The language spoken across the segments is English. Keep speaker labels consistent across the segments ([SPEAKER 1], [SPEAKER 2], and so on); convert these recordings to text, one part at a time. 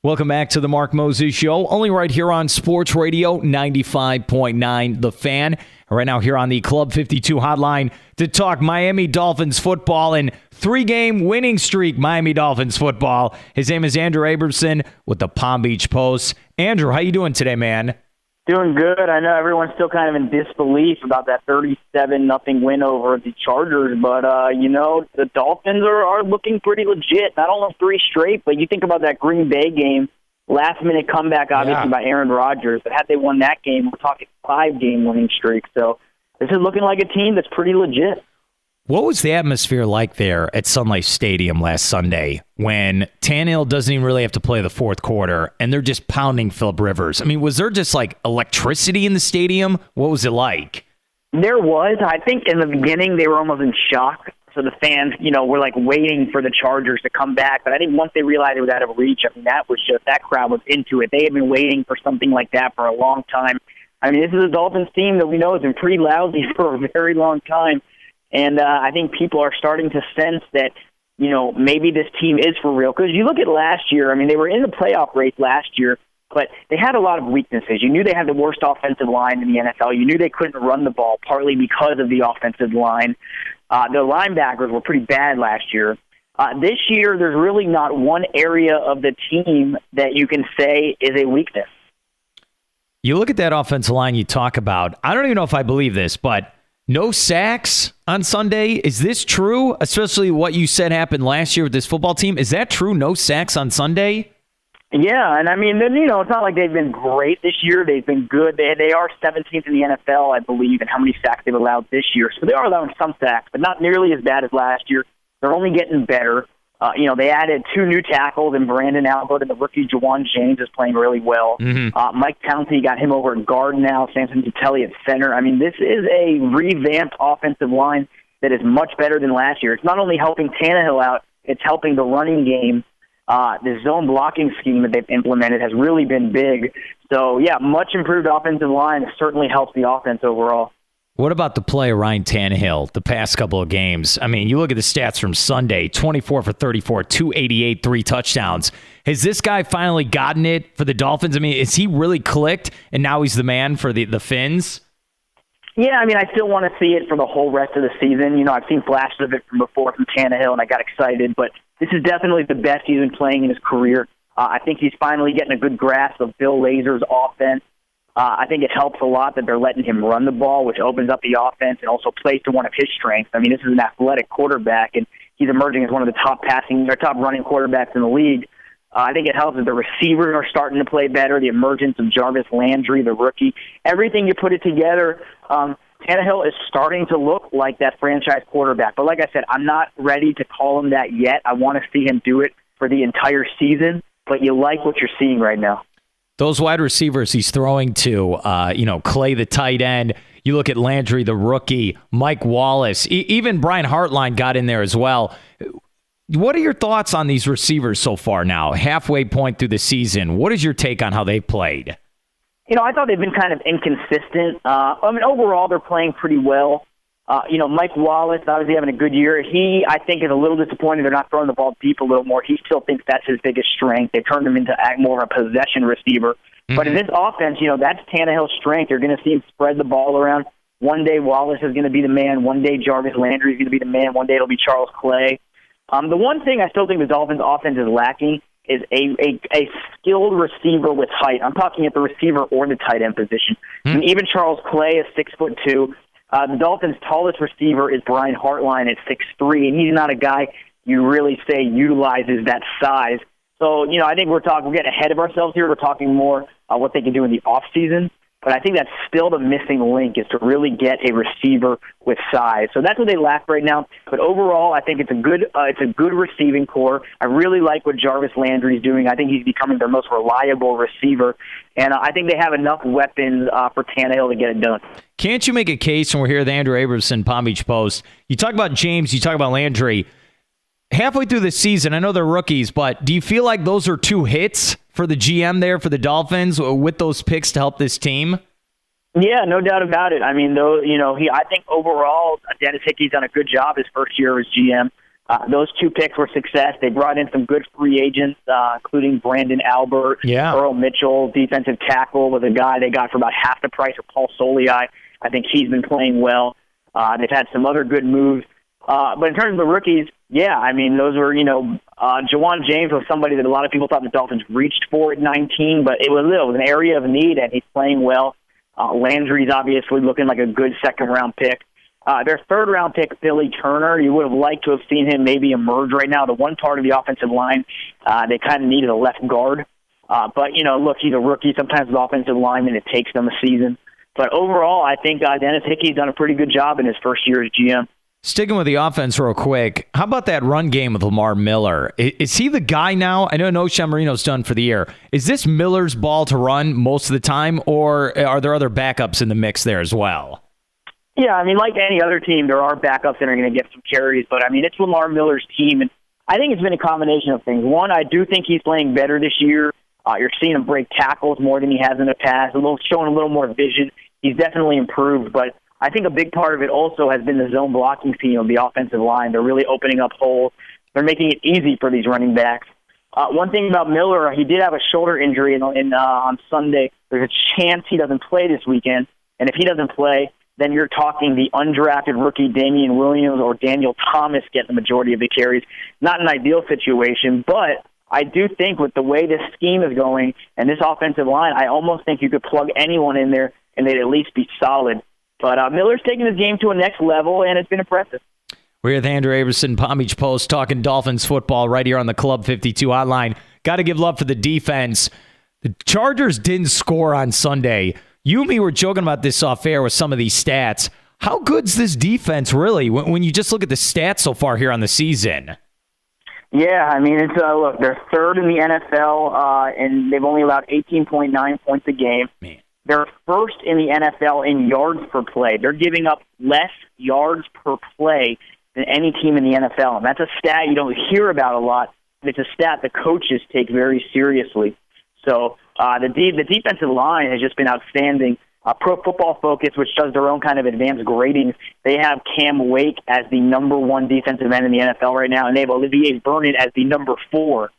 [SPEAKER 1] Welcome back to the Mark Moses Show, only right here on Sports Radio 95.9 The Fan. Right now here on the Club 52 hotline to talk Miami Dolphins football and 3-game winning streak Miami Dolphins football. His name is Andrew Abramson with the Palm Beach Post. Andrew, how you doing today, man?
[SPEAKER 2] Doing good. I know everyone's still kind of in disbelief about that 37-0 win over the Chargers, but, the Dolphins are looking pretty legit. Not only 3 straight, but you think about that Green Bay game, last-minute comeback, obviously, by Aaron Rodgers. But had they won that game, we're talking 5-game winning streak. So this is looking like a team that's pretty legit.
[SPEAKER 1] What was the atmosphere like there at Sun Life Stadium last Sunday when Tannehill doesn't even really have to play the fourth quarter and they're just pounding Phillip Rivers? I mean, was there just like electricity in the stadium? What was it like?
[SPEAKER 2] There was. I think in the beginning they were almost in shock. So the fans, were like waiting for the Chargers to come back. But I think once they realized it was out of reach, that crowd was into it. They had been waiting for something like that for a long time. I mean, this is a Dolphins team that we know has been pretty lousy for a very long time. And I think people are starting to sense that, maybe this team is for real. Because you look at last year, I mean, they were in the playoff race last year, but they had a lot of weaknesses. You knew they had the worst offensive line in the NFL. You knew they couldn't run the ball, partly because of the offensive line. The linebackers were pretty bad last year. This year, there's really not one area of the team that you can say is a weakness.
[SPEAKER 1] You look at that offensive line you talk about. I don't even know if I believe this, but no sacks on Sunday. Is this true? Especially what you said happened last year with this football team. Is that true? No sacks on Sunday?
[SPEAKER 2] Yeah, and I mean, it's not like they've been great this year. They've been good. They are 17th in the NFL, I believe, in how many sacks they've allowed this year. So they are allowing some sacks, but not nearly as bad as last year. They're only getting better. They added 2 new tackles in Brandon Albert, and the rookie Juwan James is playing really well. Mm-hmm. Mike Pouncey got him over at guard now, Samson Tuteli at center. I mean, this is a revamped offensive line that is much better than last year. It's not only helping Tannehill out, it's helping the running game. The zone blocking scheme that they've implemented has really been big. So, yeah, much improved offensive line. It certainly helps the offense overall.
[SPEAKER 1] What about the play of Ryan Tannehill the past couple of games? I mean, you look at the stats from Sunday, 24 for 34, 288, 3 touchdowns. Has this guy finally gotten it for the Dolphins? I mean, is he really clicked and now he's the man for the Phins?
[SPEAKER 2] Yeah, I mean, I still want to see it for the whole rest of the season. I've seen flashes of it from before from Tannehill, and I got excited. But this is definitely the best he's been playing in his career. I think he's finally getting a good grasp of Bill Lazor's offense. I think it helps a lot that they're letting him run the ball, which opens up the offense and also plays to one of his strengths. I mean, this is an athletic quarterback, and he's emerging as one of the top running quarterbacks in the league. I think it helps that the receivers are starting to play better, the emergence of Jarvis Landry, the rookie. Everything you put it together, Tannehill is starting to look like that franchise quarterback. But like I said, I'm not ready to call him that yet. I want to see him do it for the entire season, but you like what you're seeing right now.
[SPEAKER 1] Those wide receivers he's throwing to, Clay the tight end. You look at Landry the rookie, Mike Wallace, even Brian Hartline got in there as well. What are your thoughts on these receivers so far now, halfway point through the season? What is your take on how they played?
[SPEAKER 2] I thought they've been kind of inconsistent. Overall, they're playing pretty well. Mike Wallace, obviously having a good year. He, I think, is a little disappointed they're not throwing the ball deep a little more. He still thinks that's his biggest strength. They turned him into more of a possession receiver. Mm-hmm. But in this offense, that's Tannehill's strength. You're going to see him spread the ball around. One day Wallace is going to be the man. One day Jarvis Landry is going to be the man. One day it'll be Charles Clay. The one thing I still think the Dolphins' offense is lacking is a skilled receiver with height. I'm talking at the receiver or the tight end position. Mm-hmm. And even Charles Clay is 6'2". The Dolphins' tallest receiver is Brian Hartline at 6'3", and he's not a guy you really say utilizes that size. So, I think we're getting ahead of ourselves here. We're talking more what they can do in the offseason. But I think that's still the missing link, is to really get a receiver with size. So that's what they lack right now. But overall, I think it's a good receiving core. I really like what Jarvis Landry is doing. I think he's becoming their most reliable receiver. And I think they have enough weapons for Tannehill to get it done.
[SPEAKER 1] Can't you make a case, when we're here at the Andrew Abramson Palm Beach Post, you talk about James, you talk about Landry, halfway through the season, I know they're rookies, but do you feel like those are 2 hits for the GM there for the Dolphins with those picks to help this team?
[SPEAKER 2] Yeah, no doubt about it. I mean, I think overall, Dennis Hickey's done a good job his first year as GM. Those 2 picks were success. They brought in some good free agents, including Brandon Albert, Earl Mitchell, defensive tackle, was a guy they got for about half the price of Paul Soliai. I think he's been playing well. They've had some other good moves. But in terms of the rookies, I mean, those were, Jawan James was somebody that a lot of people thought the Dolphins reached for at 19, but it was an area of need, and he's playing well. Landry's obviously looking like a good second-round pick. Their third-round pick, Billy Turner, you would have liked to have seen him maybe emerge right now. The one part of the offensive line, they kind of needed a left guard. But, look, he's a rookie. Sometimes the offensive lineman, it takes them a season. But overall, I think Dennis Hickey's done a pretty good job in his first year as GM.
[SPEAKER 1] Sticking with the offense real quick, how about that run game with Lamar Miller? Is he the guy now? I know Marino's done for the year. Is this Miller's ball to run most of the time, or are there other backups in the mix there as well?
[SPEAKER 2] Yeah, I mean, like any other team, there are backups that are going to get some carries, but, I mean, it's Lamar Miller's team, and I think it's been a combination of things. One, I do think he's playing better this year. You're seeing him break tackles more than he has in the past, showing a little more vision. He's definitely improved, but I think a big part of it also has been the zone blocking scheme of the offensive line. They're really opening up holes. They're making it easy for these running backs. One thing about Miller, he did have a shoulder injury on Sunday. There's a chance he doesn't play this weekend, and if he doesn't play, then you're talking the undrafted rookie Damian Williams or Daniel Thomas get the majority of the carries. Not an ideal situation, but I do think with the way this scheme is going and this offensive line, I almost think you could plug anyone in there and they'd at least be solid. But Miller's taking his game to a next level, and it's been impressive.
[SPEAKER 1] We're with Andrew Abramson, Palm Beach Post, talking Dolphins football right here on the Club 52 hotline. Got to give love for the defense. The Chargers didn't score on Sunday. You and me were joking about this off air with some of these stats. How good's this defense really when you just look at the stats so far here on the season?
[SPEAKER 2] Yeah, I mean, it's look, they're third in the NFL, and they've only allowed 18.9 points a game.
[SPEAKER 1] Man.
[SPEAKER 2] They're first in the NFL in yards per play. They're giving up less yards per play than any team in the NFL. And that's a stat you don't hear about a lot, but it's a stat the coaches take very seriously. So the defensive line has just been outstanding. Pro Football Focus, which does their own kind of advanced gradings, they have Cam Wake as the number 1 defensive end in the NFL right now, and they have Olivier Vernon as the number 4.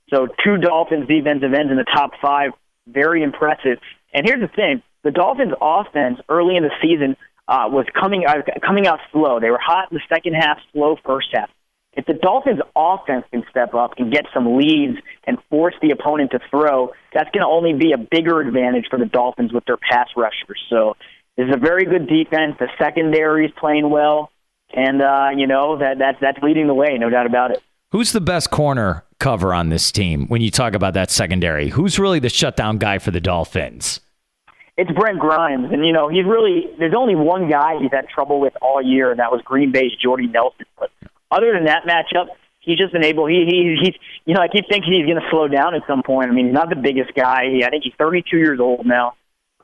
[SPEAKER 2] So 2 Dolphins defensive ends in the top 5. Very impressive. And here's the thing. The Dolphins' offense early in the season was coming out slow. They were hot in the second half, slow first half. If the Dolphins' offense can step up and get some leads and force the opponent to throw, that's going to only be a bigger advantage for the Dolphins with their pass rushers. So this is a very good defense. The secondary is playing well, and that's leading the way, no doubt about it.
[SPEAKER 1] Who's the best corner cover on this team when you talk about that secondary? Who's really the shutdown guy for the Dolphins?
[SPEAKER 2] It's Brent Grimes, and there's only one guy he's had trouble with all year, and that was Green Bay's Jordy Nelson. But other than that matchup, he's just been able. I keep thinking he's going to slow down at some point. I mean, he's not the biggest guy. I think he's 32 years old now,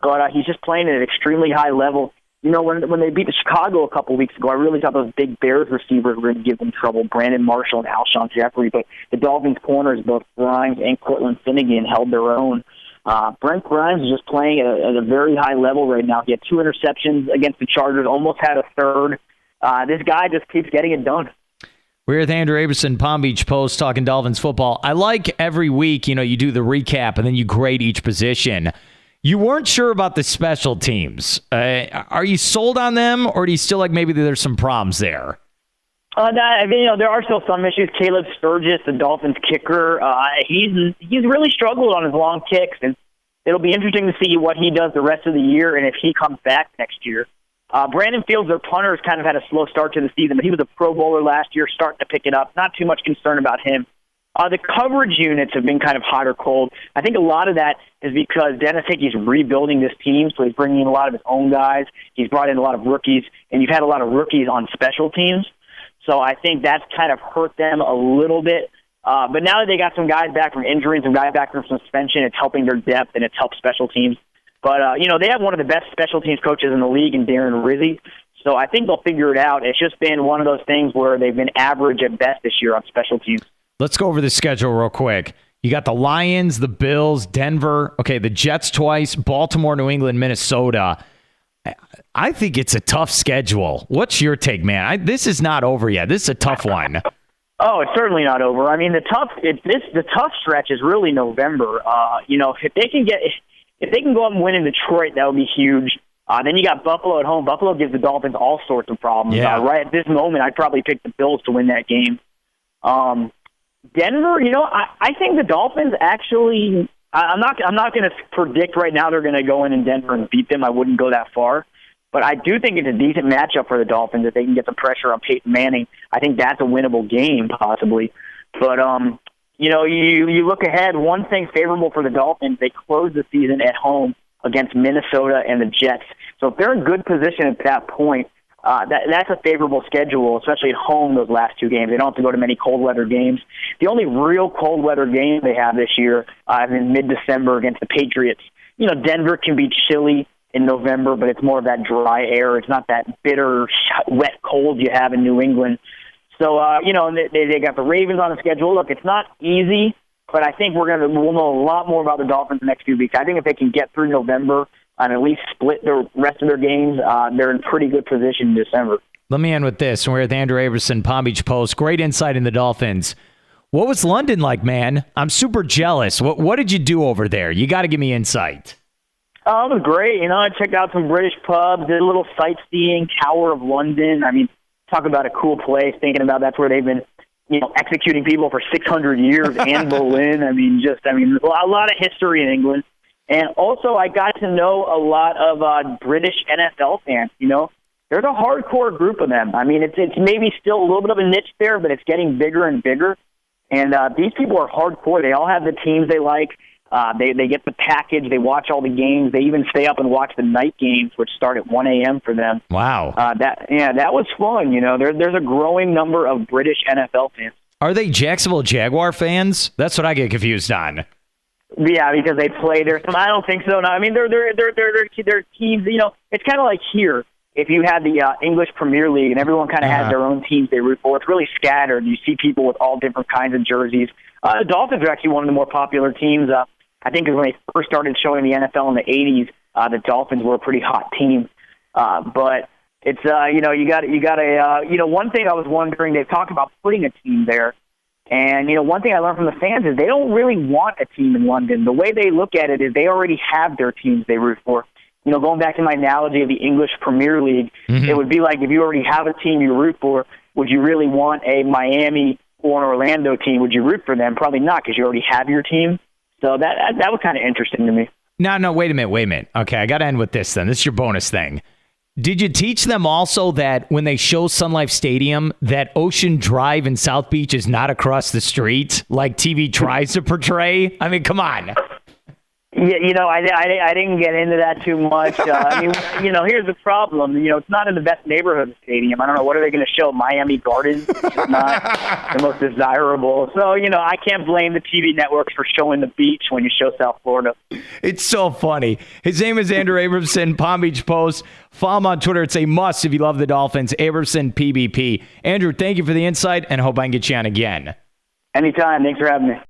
[SPEAKER 2] but he's just playing at an extremely high level. When they beat the Chicago a couple weeks ago, I really thought those big Bears receivers were going to give them trouble, Brandon Marshall and Alshon Jeffrey. But the Dolphins' corners, both Grimes and Cortland Finnegan, held their own. Brent Grimes is just playing at a very high level right now. He had 2 interceptions against the Chargers, almost had a third. This guy just keeps getting it done.
[SPEAKER 1] We're with Andrew Abramson, Palm Beach Post, talking Dolphins football. I like every week, you do the recap and then you grade each position. You weren't sure about the special teams. Are you sold on them, or do you still like maybe there's some problems there?
[SPEAKER 2] There are still some issues. Caleb Sturgis, the Dolphins kicker, he's really struggled on his long kicks, and it'll be interesting to see what he does the rest of the year and if he comes back next year. Brandon Fields, their punter, has kind of had a slow start to the season, but he was a Pro Bowler last year, starting to pick it up. Not too much concern about him. The coverage units have been kind of hot or cold. I think a lot of that is because Dennis Hickey's rebuilding this team, so he's bringing in a lot of his own guys. He's brought in a lot of rookies, and you've had a lot of rookies on special teams. So I think that's kind of hurt them a little bit. But now that they got some guys back from injury and some guys back from suspension, it's helping their depth, and it's helped special teams. But, they have one of the best special teams coaches in the league in Darren Rizzi. So I think they'll figure it out. It's just been one of those things where they've been average at best this year on special teams.
[SPEAKER 1] Let's go over the schedule real quick. You got the Lions, the Bills, Denver, the Jets twice, Baltimore, New England, Minnesota. I think it's a tough schedule. What's your take, man? This is not over yet. This is a tough one.
[SPEAKER 2] Oh, it's certainly not over. I mean, the tough stretch is really November. If they can go up and win in Detroit, that would be huge. Then you got Buffalo at home. Buffalo gives the Dolphins all sorts of problems.
[SPEAKER 1] Yeah.
[SPEAKER 2] Right at this moment, I'd probably pick the Bills to win that game. Denver, I think the Dolphins actually. I'm not going to predict right now they're going to go in Denver and beat them. I wouldn't go that far. But I do think it's a decent matchup for the Dolphins if they can get some pressure on Peyton Manning. I think that's a winnable game, possibly. But, you look ahead, one thing favorable for the Dolphins, they close the season at home against Minnesota and the Jets. So if they're in good position at that point, that's a favorable schedule, especially at home those last two games. They don't have to go to many cold-weather games. The only real cold-weather game they have this year is in mid-December against the Patriots. Denver can be chilly in November, but it's more of that dry air. It's not that bitter, wet cold you have in New England. So, they got the Ravens on the schedule. Look, it's not easy, but I think we'll know a lot more about the Dolphins the next few weeks. I think if they can get through November and at least split the rest of their games, they're in pretty good position in December.
[SPEAKER 1] Let me end with this. We're at the Andrew Abramson Palm Beach Post. Great insight in the Dolphins. What was London like, man? I'm super jealous. What did you do over there? You got to give me insight.
[SPEAKER 2] Oh, it was great. I checked out some British pubs, did a little sightseeing, Tower of London. I mean, talk about a cool place, thinking about that's where they've been, executing people for 600 years, and Berlin. A lot of history in England. And also, I got to know a lot of British NFL fans. There's a hardcore group of them. I mean, it's maybe still a little bit of a niche there, but it's getting bigger and bigger. And these people are hardcore. They all have the teams they like. They get the package. They watch all the games. They even stay up and watch the night games, which start at 1 a.m. for them.
[SPEAKER 1] Wow.
[SPEAKER 2] That was fun. There's a growing number of British NFL fans.
[SPEAKER 1] Are they Jacksonville Jaguar fans? That's what I get confused on.
[SPEAKER 2] Yeah, because they play there. I don't think so. No, I mean they're teams. It's kind of like here. If you had the English Premier League and everyone kind of has their own teams they root for, it's really scattered. You see people with all different kinds of jerseys. The Dolphins are actually one of the more popular teams. I think when they first started showing the NFL in the 80s, the Dolphins were a pretty hot team. But it's one thing I was wondering, they've talked about putting a team there. And, one thing I learned from the fans is they don't really want a team in London. The way they look at it is they already have their teams they root for. Going back to my analogy of the English Premier League, It would be like if you already have a team you root for, would you really want a Miami or an Orlando team? Would you root for them? Probably not, because you already have your team. So that was kind of interesting to me.
[SPEAKER 1] No, wait a minute. Okay, I got to end with this then. This is your bonus thing. Did you teach them also that when they show Sun Life Stadium, that Ocean Drive in South Beach is not across the street like TV tries to portray? I mean, come on.
[SPEAKER 2] Yeah, I didn't get into that too much. Here's the problem. It's not in the best neighborhood of the stadium. I don't know, what are they going to show? Miami Gardens? It's not the most desirable. So, I can't blame the TV networks for showing the beach when you show South Florida.
[SPEAKER 1] It's so funny. His name is Andrew Abramson, Palm Beach Post. Follow him on Twitter. It's a must if you love the Dolphins. Abramson PBP. Andrew, thank you for the insight, and hope I can get you on again.
[SPEAKER 2] Anytime. Thanks for having me.